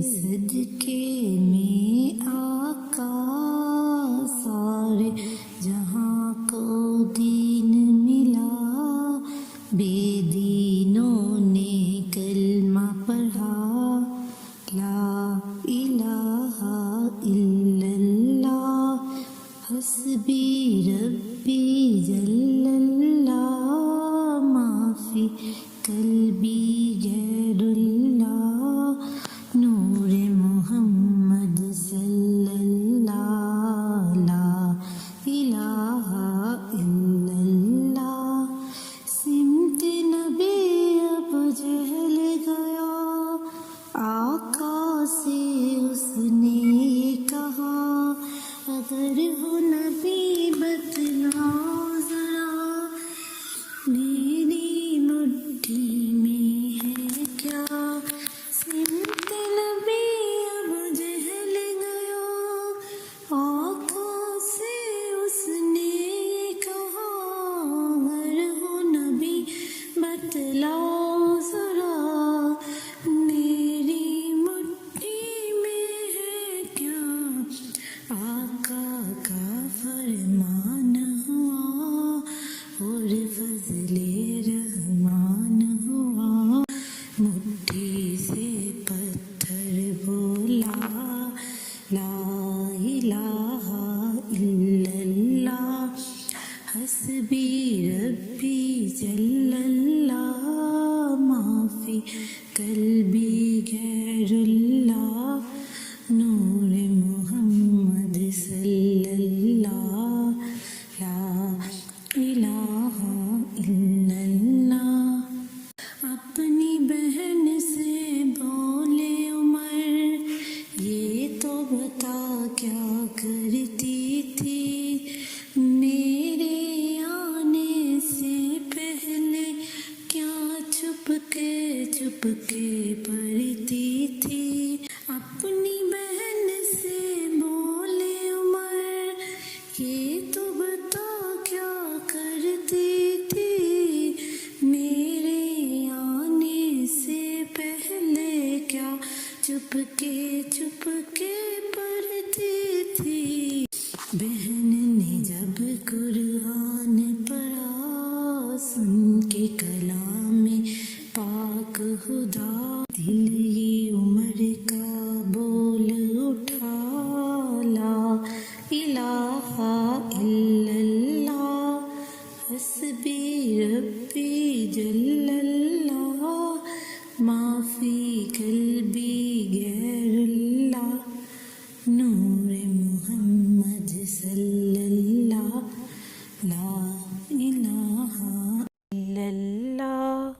صدقے میں آقا سارے جہاں کو دین ملا، بے دینوں نے کلمہ پڑھا، لا الہ الا اللہ حسبی ربی جل اللہ، ما فی قلبی غیر اللہ، نور محمد صلی اللہ، لا الہ الا اللہ، سمت نبی اب جہل گیا، آقا سے اس نے یہ کہا، اگر ہو نبی بتلاؤ ذرا، میری مٹھی میں ہے کیا، سمت نبی اب جہل گیا، آقا سے اس نے یہ کہا، اگر ہو نبی بتلاؤ ذرا، میری مٹھی میں ہے کیا، آقا کا فرمان ہوا اور فضل رحمان ہوا، مٹھی سے پتھر بولا، لا الہ الا اللہ حسبی ربی جل اللہ، ما فی قلبی غیر اللہ، نور محمد صلی اللہ، لا الہ الا اللہ، اپنی بہن سے بولے عمر، یہ تو بتا کیا کرتی تھی، میرے آنے سے پہلے کیا چھپ کے پڑھتی تھی، اپنی بہن سے بولے عمر، یہ تو بتا کیا کرتی تھی، میرے آنے سے پہلے کیا چھپ کے پڑھتی تھی، بہن نے جب قرآن پڑھا، سن کے کلام پاک خدا، دل ہی عمر کا بول اٹھا، لا الہ الا اللہ حسبی ربی جل اللہ، ما فی قلبی غیر اللہ، نور محمد صلی اللہ، لا الہ